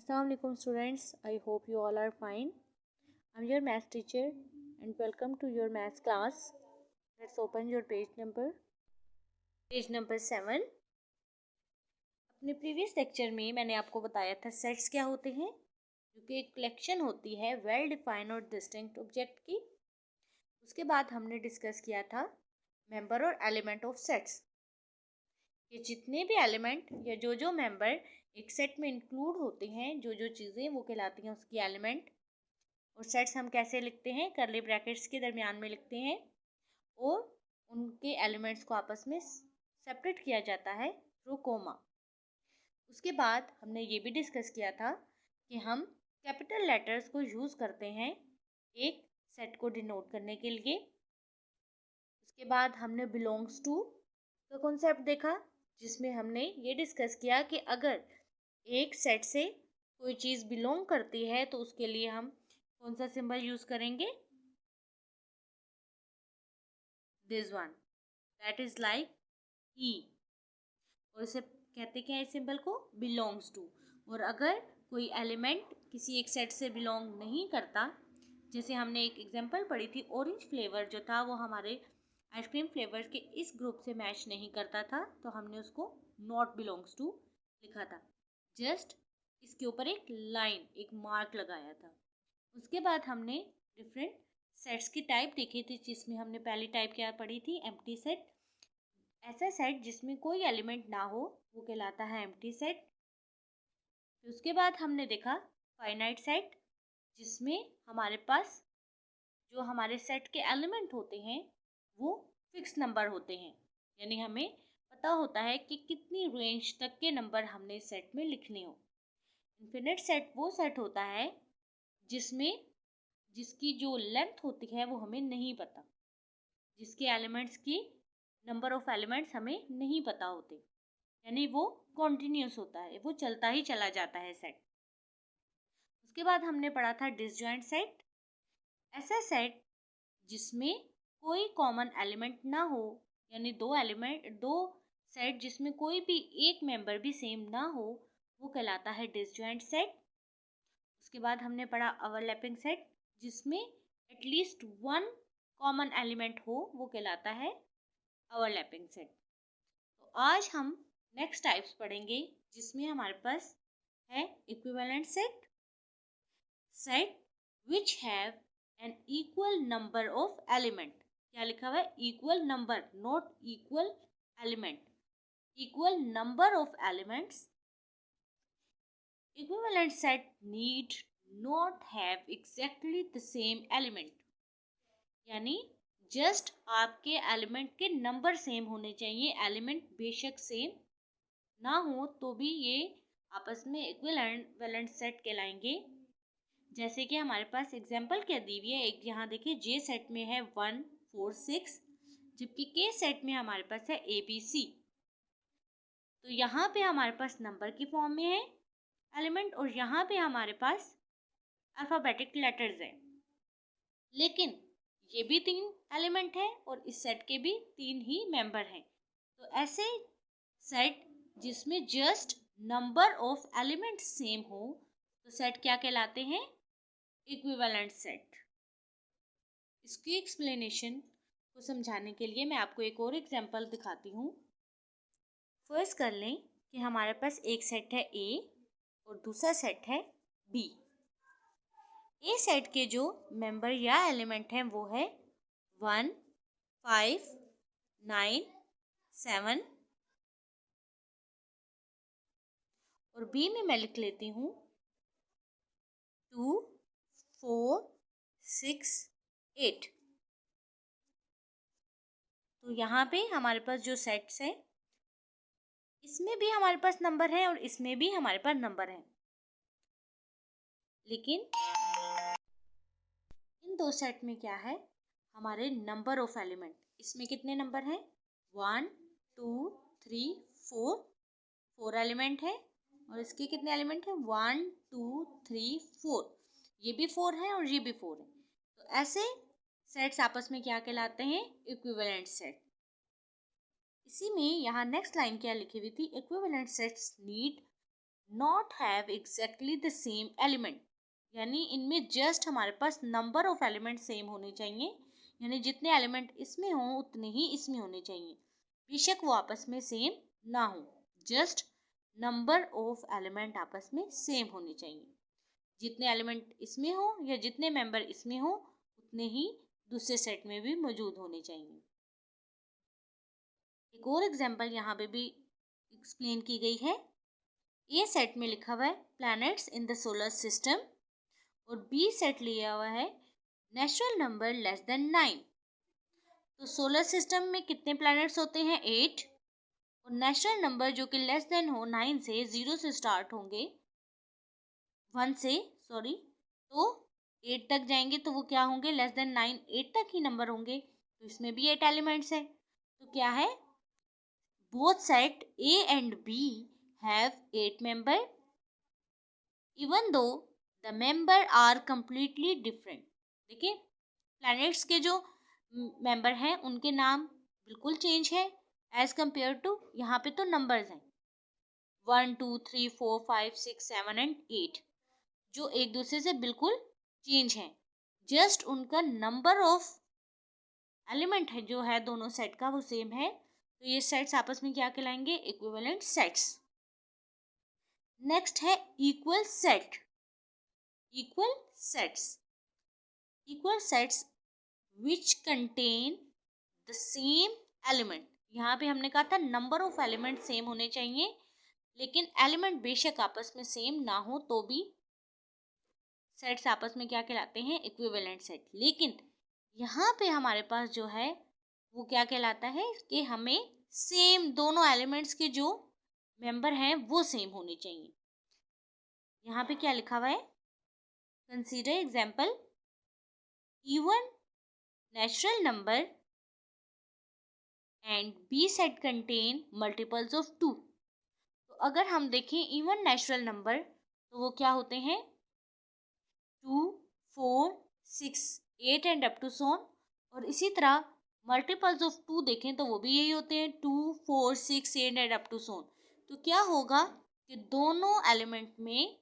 Assalamualaikum students, I hope you all are fine. I'm your math teacher and welcome to your math class. Let's open your page number 7. अपने previous lecture में मैंने आपको बताया था sets क्या होते हैं, जो कि एक कलेक्शन होती है वेल डिफाइंड और डिस्टिंक्ट ऑब्जेक्ट की। उसके बाद हमने डिस्कस किया था मेंबर और एलिमेंट ऑफ सेट्स। ये जितने भी एलिमेंट या जो मेंबर एक सेट में इंक्लूड होते हैं, जो चीज़ें वो कहलाती हैं उसकी एलिमेंट। और सेट्स हम कैसे लिखते हैं, करली ब्रैकेट्स के दरमियान में लिखते हैं और उनके एलिमेंट्स को आपस में सेपरेट किया जाता है थ्रू कोमा। उसके बाद हमने ये भी डिस्कस किया था कि हम कैपिटल लेटर्स को यूज़ करते हैं एक सेट को डिनोट करने के लिए। उसके बाद हमने बिलोंग्स टू का कॉन्सेप्ट देखा, जिसमें हमने ये डिस्कस किया कि अगर एक सेट से कोई चीज़ बिलोंग करती है तो उसके लिए हम कौन सा सिंबल यूज करेंगे, this one, that is like E. और इसे कहते क्या है, इस सिंबल को बिलोंग्स टू। और अगर कोई एलिमेंट किसी एक सेट से बिलोंग नहीं करता, जैसे हमने एक एग्जांपल पढ़ी थी, ऑरेंज फ्लेवर जो था वो हमारे आइसक्रीम फ्लेवर के इस ग्रुप से मैच नहीं करता था, तो हमने उसको नॉट बिलोंग्स टू लिखा था। जस्ट इसके ऊपर एक लाइन, एक मार्क लगाया था। उसके बाद हमने डिफरेंट सेट्स की टाइप देखी थी, जिसमें हमने पहली टाइप क्या पढ़ी थी, एम्प्टी सेट। ऐसा सेट जिसमें कोई एलिमेंट ना हो वो कहलाता है एम्प्टी सेट। फिर उसके बाद हमने देखा फाइनाइट सेट, जिसमें हमारे पास जो हमारे सेट के एलिमेंट होते हैं वो फिक्स नंबर होते हैं, यानी हमें पता होता है कि कितनी रेंज तक के नंबर हमने सेट में लिखने हो। इन्फिनिट सेट वो सेट होता है जिसकी जो लेंथ होती है वो हमें नहीं पता, जिसके एलिमेंट्स की नंबर ऑफ एलिमेंट्स हमें नहीं पता होते, यानी वो कॉन्टिन्यूस होता है, वो चलता ही चला जाता है सेट। उसके बाद हमने पढ़ा था डिसजॉइंट सेट। ऐसा सेट जिसमें कोई कॉमन एलिमेंट ना हो, यानी दो सेट जिसमें कोई भी एक मेंबर भी सेम ना हो, वो कहलाता है डिसजॉइंट सेट। उसके बाद हमने पढ़ा ओवरलैपिंग सेट, जिसमें एटलीस्ट वन कॉमन एलिमेंट हो, वो कहलाता है ओवरलैपिंग सेट। तो आज हम नेक्स्ट टाइप्स पढ़ेंगे, जिसमें हमारे पास है equivalent set, set which have an equal number of element. क्या लिखा हुआ है, equal number, not equal element, equal number of elements. Equivalent set need not have exactly the same element, यानी जस्ट आपके एलिमेंट के नंबर सेम होने चाहिए, element बेशक सेम ना हो तो भी ये आपस में इक्विवेलेंट सेट कहलाएंगे। जैसे कि हमारे पास एग्जांपल क्या दी हुई है, एक यहाँ देखिए, जे सेट में है 1 4 6, जबकि के सेट में हमारे पास है ABC। तो यहाँ पे हमारे पास नंबर की फॉर्म में है एलिमेंट, और यहाँ पे हमारे पास अल्फ़ाबेटिक लेटर्स हैं, लेकिन ये भी 3 एलिमेंट है और इस सेट के भी 3 ही मेंबर हैं। तो ऐसे सेट जिसमें just number of element same हो, तो सेट क्या कहलाते हैं, इक्विवेलेंट सेट। इसकी एक्सप्लेनेशन को समझाने के लिए मैं आपको एक और एग्जांपल दिखाती हूँ। फर्ज कर लें कि हमारे पास एक सेट है ए और दूसरा सेट है बी। ए सेट के जो मेंबर या एलिमेंट हैं वो है 1 5 9 7, और बी में मैं लिख लेती हूँ 2 4 6 8। तो यहाँ पे हमारे पास जो सेट्स हैं, इसमें भी हमारे पास नंबर है और इसमें भी हमारे पास नंबर है, लेकिन इन दो सेट में क्या है, हमारे नंबर ऑफ एलिमेंट, इसमें कितने नंबर हैं, 1 2 3 4, 4 एलिमेंट है, और इसके कितने एलिमेंट हैं, 1 2 3 4, ये भी 4 है और ये भी 4 है। तो ऐसे सेट्स आपस में क्या कहलाते हैं, इक्विवेलेंट सेट। इसी में यहाँ नेक्स्ट लाइन क्या लिखी हुई थी, equivalent sets need not have exactly the same element, यानी इनमें जस्ट हमारे पास नंबर ऑफ एलिमेंट सेम होने चाहिए, यानी जितने एलिमेंट इसमें हों उतने ही इसमें होने चाहिए, बेशक वो आपस में सेम ना हो, जस्ट नंबर ऑफ एलिमेंट आपस में सेम होने चाहिए। जितने एलिमेंट इसमें हो या जितने मेंबर इसमें हो उतने ही दूसरे सेट में भी मौजूद होने चाहिए। एक और एग्जांपल यहाँ पे भी एक्सप्लेन की गई है। ए सेट में लिखा हुआ है planets in the solar system और बी सेट लिया हुआ है नेचुरल नंबर लेस देन 9। तो सोलर सिस्टम में कितने प्लैनेट्स होते हैं 8, और नेचुरल नंबर जो कि लेस देन हो 9 से, 0 से स्टार्ट होंगे, 1 से सॉरी, तो 8 तक जाएंगे तो वो क्या होंगे, लेस देन 9, 8 तक ही नंबर होंगे, तो इसमें भी 8 एलिमेंट्स है। तो क्या है, both set A and B have 8 member even though the member are completely different। देखिए प्लैनेट्स के जो मेंबर हैं उनके नाम बिल्कुल चेंज है एज कंपेयर टू, यहाँ पे तो नंबर्स हैं 1 2 3 4 5 6 7 एंड 8 जो एक दूसरे से बिल्कुल चेंज हैं, जस्ट उनका नंबर ऑफ एलिमेंट है जो है दोनों सेट का वो सेम है, तो ये सेट्स आपस में क्या कहलाएंगे, इक्विवेलेंट सेट्स। नेक्स्ट है equal set. Equal sets, equal sets which contain the same element. यहाँ पे हमने कहा था नंबर ऑफ एलिमेंट सेम होने चाहिए, लेकिन एलिमेंट बेशक आपस में सेम ना हो तो भी सेट्स आपस में क्या कहलाते हैं, इक्विवेलेंट सेट। लेकिन यहाँ पे हमारे पास जो है वो क्या कहलाता है कि हमें सेम दोनों एलिमेंट्स के जो मेंबर हैं वो सेम होने चाहिए। यहाँ पे क्या लिखा हुआ है, consider example even natural number and B set contain multiples of 2। तो अगर हम देखें इवन नेचुरल नंबर तो वो क्या होते हैं 2 4 6 8 एंड अप टू सोन, और इसी तरह मल्टीपल्स ऑफ 2 देखें तो वो भी यही होते हैं 2 4 6 8 एंड अप टू सोन। तो क्या होगा कि दोनों एलिमेंट में,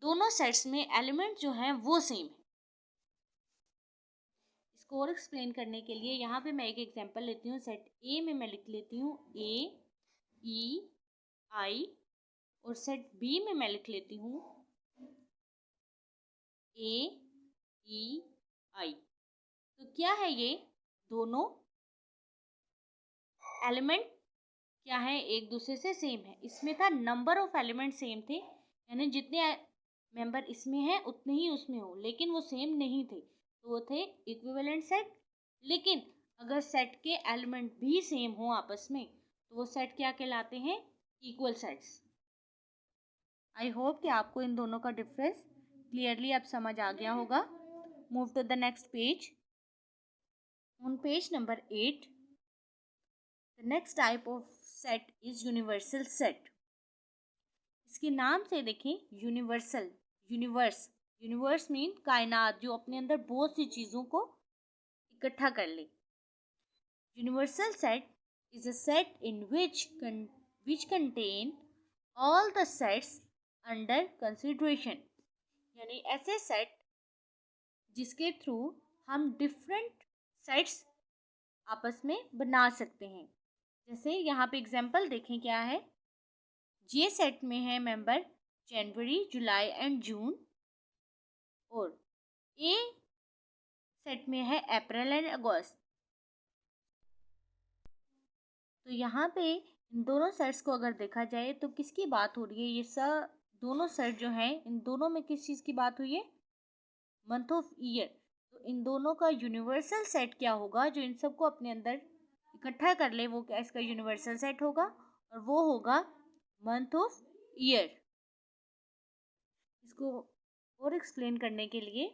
दोनों सेट्स में एलिमेंट जो हैं वो सेम है। इसको और एक्सप्लेन करने के लिए यहाँ पे मैं एक एग्जांपल लेती हूँ। सेट ए में मैं लिख लेती हूँ ए ई आई, और सेट बी में मैं लिख लेती हूँ ए ई आई। तो क्या है, ये दोनों एलिमेंट क्या है, एक दूसरे से सेम है। इसमें था नंबर ऑफ एलिमेंट सेम थे, यानी जितने मेंबर इसमें हैं उतने ही उसमें हो, लेकिन वो सेम नहीं थे, तो वो थे इक्विवेलेंट सेट। लेकिन अगर सेट के एलिमेंट भी सेम हो आपस में तो वो सेट क्या कहलाते हैं, इक्वल सेट्स। आई होप कि आपको इन दोनों का डिफरेंस क्लियरली अब समझ आ गया होगा। Move to the next page. On page number 8 the next type of set is universal set. इसके नाम से देखें यूनिवर्सल, यूनिवर्स, यूनिवर्स मीन कायनात, जो अपने अंदर बहुत सी चीज़ों को इकट्ठा कर ले। Universal set is a set in which contain all the sets under consideration, यानी ऐसे सेट जिसके थ्रू हम डिफरेंट सेट्स आपस में बना सकते हैं। जैसे यहाँ पे एग्जांपल देखें क्या है, जे सेट में है member January July and June, और ए सेट में है अप्रैल एंड अगस्त। तो यहाँ पे इन दोनों सेट्स को अगर देखा जाए तो किसकी बात हो रही है, ये सब दोनों सेट जो हैं इन दोनों में किस चीज़ की बात हुई है, मंथ ऑफ ईयर। तो इन दोनों का यूनिवर्सल सेट क्या होगा, जो इन सबको अपने अंदर इकट्ठा कर ले, वो क्या इसका यूनिवर्सल सेट होगा, और वो होगा मंथ ऑफ ईयर। इसको और एक्सप्लेन करने के लिए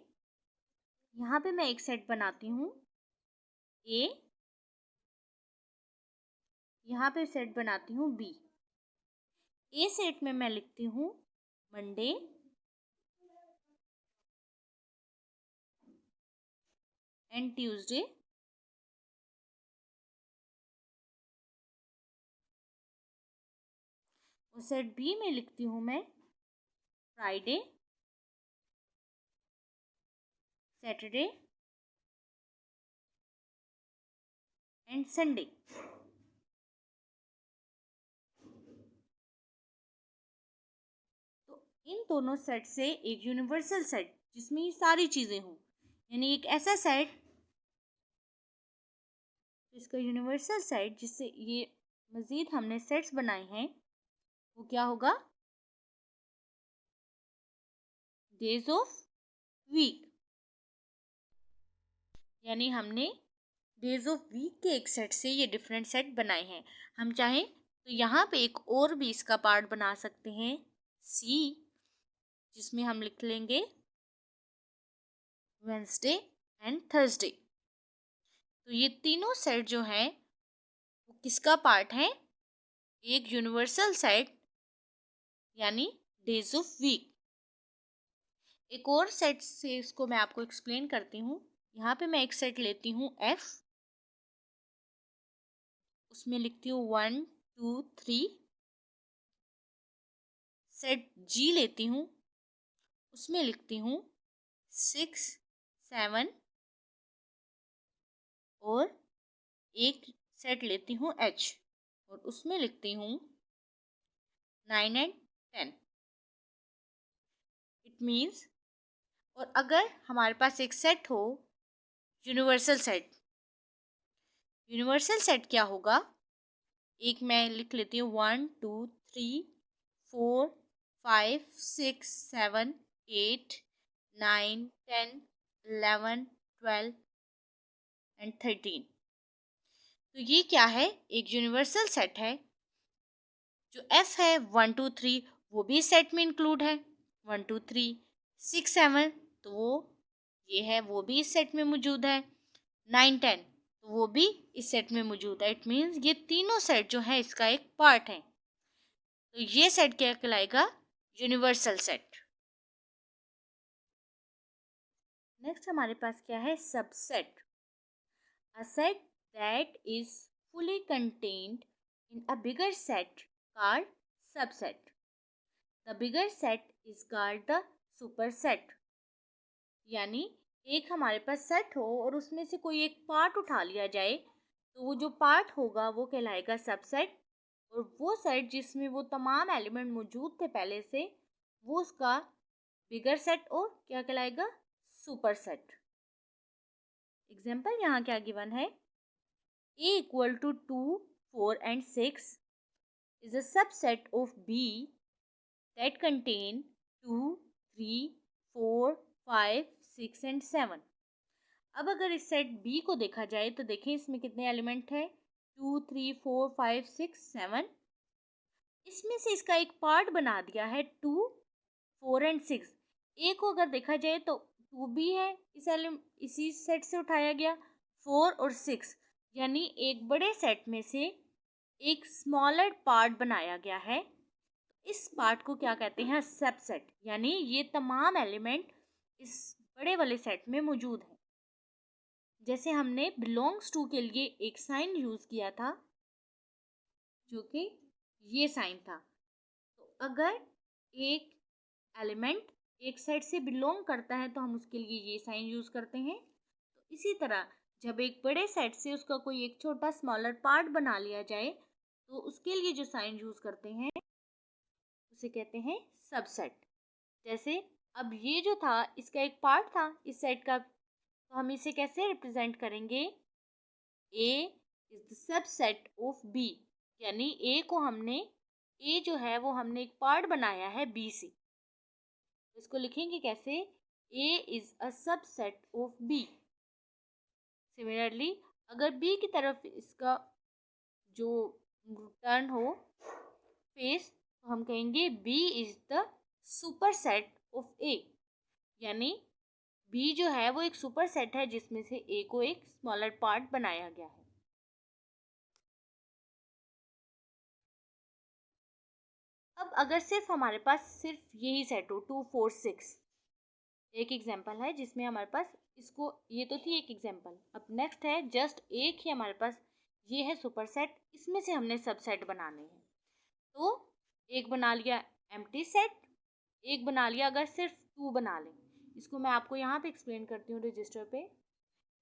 यहाँ पे मैं एक सेट बनाती हूँ ए, यहाँ पे सेट बनाती हूँ बी। ए सेट में मैं लिखती हूँ मंडे एंड ट्यूसडे, और सेट बी में लिखती हूँ मैं फ्राइडे, सैटरडे एंड संडे। तो इन दोनों सेट से एक यूनिवर्सल सेट जिसमें ये सारी चीजें हों, यानी एक ऐसा सेट, इसका यूनिवर्सल सेट जिससे ये मजीद हमने सेट्स बनाए हैं, वो क्या होगा? Days of week. यानी हमने डेज ऑफ वीक के एक सेट से ये डिफरेंट सेट बनाए हैं। हम चाहें तो यहाँ पे एक और भी इसका पार्ट बना सकते हैं, सी, जिसमें हम लिख लेंगे वेंसडे एंड थर्सडे। तो ये तीनों सेट जो हैं वो किसका पार्ट है? एक यूनिवर्सल सेट यानी डेज ऑफ वीक। एक और सेट से इसको मैं आपको एक्सप्लेन करती हूँ। यहाँ पे मैं एक सेट लेती हूँ एफ, उसमें लिखती हूँ 1 2 3। सेट जी लेती हूँ, उसमें लिखती हूँ 6 7, और एक सेट लेती हूँ एच और उसमें लिखती हूँ 9 एंड 10। इट मीन्स, और अगर हमारे पास एक सेट हो यूनिवर्सल सेट, यूनिवर्सल सेट क्या होगा? एक मैं लिख लेती हूँ 1 2 3 4 5 6 7 8 9 10 11 12 एंड 13। तो ये क्या है? एक यूनिवर्सल सेट है। जो एफ है 1 2 3 वो भी सेट में इंक्लूड है, 1 2 3 6 7 तो वो ये है, वो भी इस सेट में मौजूद है, 9 10 तो वो भी इस सेट में मौजूद है। इट मीन्स ये तीनों सेट जो है इसका एक पार्ट है। तो ये सेट क्या कहलाएगा? Universal set. नेक्स्ट हमारे पास क्या है? Subset. A set that is fully contained in a bigger set called subset. The bigger set is called the superset. यानी एक हमारे पास सेट हो और उसमें से कोई एक पार्ट उठा लिया जाए तो वो जो पार्ट होगा वो कहलाएगा सबसेट, और वो सेट जिसमें वो तमाम एलिमेंट मौजूद थे पहले से, वो उसका बिगर सेट और क्या कहलाएगा? Super set. एग्जाम्पल यहाँ क्या गिवन है? A equal to 2 4 and 6 is a subset of B that contain 2 3 4 5 6 and 7। अब अगर इस सेट B को देखा जाए तो देखें इसमें कितने एलिमेंट है? 2 3 4 5 6 7। इसमें से इसका एक पार्ट बना दिया है 2 4 एंड 6। ए को अगर देखा जाए तो 2 भी है, इसी सेट से उठाया गया, 4 और 6, यानी एक बड़े सेट में से एक स्मॉलर पार्ट बनाया गया है। इस पार्ट को क्या कहते हैं? सबसेट। यानी ये तमाम एलिमेंट इस बड़े वाले सेट में मौजूद हैं। जैसे हमने बिलोंग्स टू के लिए एक साइन यूज किया था जो कि ये साइन था। तो अगर एक एलिमेंट एक सेट से बिलोंग करता है तो हम उसके लिए ये साइन यूज करते हैं। तो इसी तरह जब एक बड़े सेट से उसका कोई एक छोटा स्मॉलर पार्ट बना लिया जाए तो उसके लिए जो साइन यूज करते हैं उसे कहते हैं सबसेट। जैसे अब ये जो था इसका एक पार्ट था इस सेट का, तो हम इसे कैसे रिप्रेजेंट करेंगे? A is the subset of B, यानी ए जो है वो हमने एक पार्ट बनाया है बी से। इसको लिखेंगे कैसे? A is a subset of B. Similarly अगर बी की तरफ इसका जो टर्न हो फेस तो हम कहेंगे B is the superset of A, यानी बी जो है वो एक सुपर सेट है जिसमें से ए को एक स्मॉलर पार्ट बनाया गया है। अब अगर सिर्फ हमारे पास सिर्फ यही सेट हो 2 4 6, एक एग्जांपल है जिसमें हमारे पास इसको, ये तो थी एक एग्जांपल। अब नेक्स्ट है जस्ट एक ही हमारे पास ये है सुपर सेट, इसमें से हमने सबसेट बनाने हैं। तो एक बना लिया एम्प्टी सेट, एक बना लिया, अगर सिर्फ 2 बना लें, इसको मैं आपको यहाँ पे एक्सप्लेन करती हूँ रजिस्टर पे।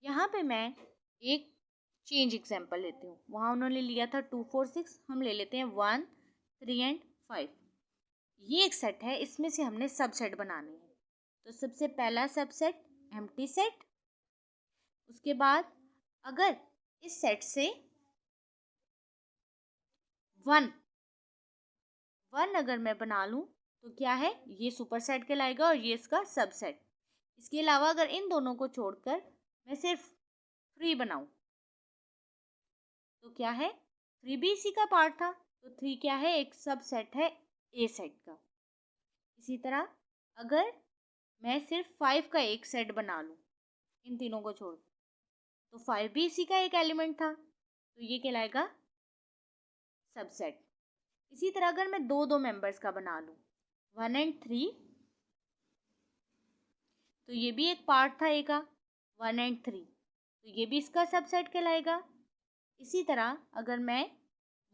यहाँ पे मैं एक चेंज एग्जांपल लेती हूँ। वहाँ उन्होंने लिया था 2 4 6, हम ले लेते हैं 1 3 एंड 5। ये एक सेट है, इसमें से हमने सबसेट बनाने हैं। तो सबसे पहला सबसेट एम्प्टी सेट। उसके बाद अगर इस सेट से 1 अगर मैं बना लूँ तो क्या है, ये सुपर सेट कहलाएगा और ये इसका सबसेट। इसके अलावा अगर इन दोनों को छोड़कर मैं सिर्फ 3 बनाऊं तो क्या है, 3 भी इसी का पार्ट था, तो 3 क्या है, एक सबसेट है ए सेट का। इसी तरह अगर मैं सिर्फ 5 का एक सेट बना लूं इन तीनों को छोड़, तो 5 भी इसी का एक एलिमेंट था, तो ये कहलाएगा सबसेट। इसी तरह अगर मैं दो मेंबर्स का बना लूं 1 एंड 3, तो ये भी एक पार्ट था ए का 1 एंड 3, तो ये भी इसका सबसेट कहलाएगा। इसी तरह अगर मैं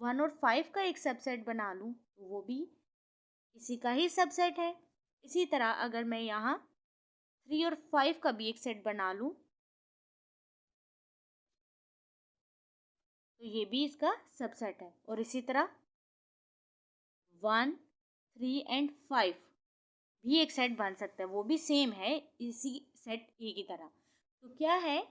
1 और 5 का एक सबसेट बना लूं तो वो भी इसी का ही सबसेट है। इसी तरह अगर मैं यहाँ 3 और 5 का भी एक सेट बना लूं तो ये भी इसका सबसेट है। और इसी तरह 1 3 एंड 5 भी एक सेट बन सकता है, वो भी सेम है इसी सेट ए की तरह। तो क्या है,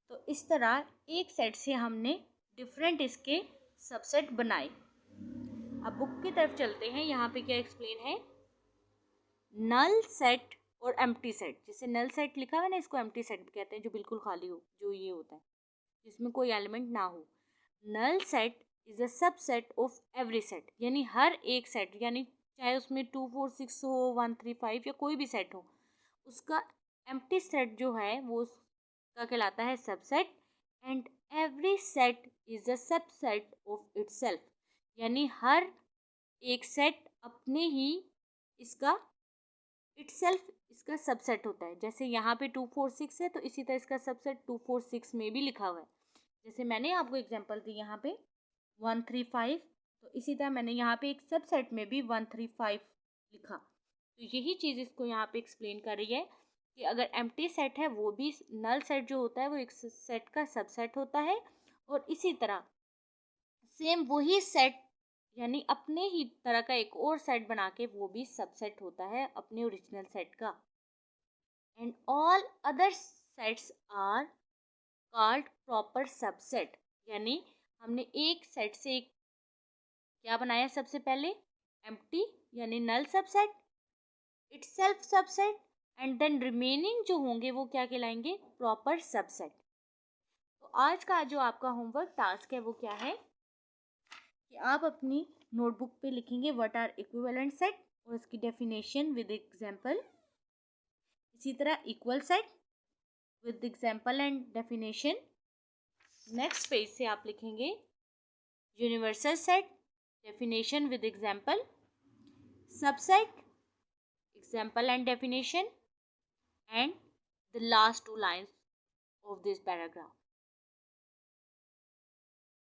तो इस तरह एक सेट से हमने डिफरेंट इसके सबसेट बनाए। अब बुक की तरफ चलते हैं। यहाँ पे क्या एक्सप्लेन है, नल सेट और एम्प्टी सेट। जैसे नल सेट लिखा है ना, इसको एम्प्टी सेट भी कहते हैं, जो बिल्कुल खाली हो, जो ये होता है जिसमें कोई एलिमेंट ना हो। Null set is a subset of every set, यानी हर एक सेट, यानी चाहे उसमें 2 4 6 हो, 1 3 5 या कोई भी सेट हो, उसका एम्प्टी सेट जो है वो उसका कहलाता है subset. And every set is a subset of itself, यानी हर एक सेट अपने ही इसका इटसेल्फ इसका सबसेट होता है। जैसे यहाँ पे 2 4 6 है, तो इसी तरह इसका सबसेट 2 4 6 में भी लिखा हुआ है। जैसे मैंने आपको एग्जांपल दी यहाँ पे 1 3 5, तो इसी तरह मैंने यहाँ पे एक सबसेट में भी 1 3 5 लिखा। तो यही चीज़ इसको यहाँ पे एक्सप्लेन कर रही है कि अगर एम्प्टी सेट है, वो भी नल सेट जो होता है वो एक सेट का सबसेट होता है। और इसी तरह सेम वही सेट, यानी अपने ही तरह का एक और सेट बना के वो भी सबसेट होता है अपने ओरिजिनल सेट का। And all other sets are called proper subset, यानी हमने एक सेट से एक क्या बनाया, सबसे पहले एम्प्टी यानी null subset, itself subset, and then remaining जो होंगे वो क्या कहलाएंगे, प्रॉपर सबसेट। तो आज का जो आपका होमवर्क टास्क है वो क्या है कि आप अपनी नोटबुक पे लिखेंगे व्हाट आर इक्विवेलेंट सेट और उसकी डेफिनेशन विद एग्जांपल। इसी तरह equal set with example and definition. Next page से आप लिखेंगे universal set, definition with example, subset, example and definition, and the last 2 lines of this paragraph.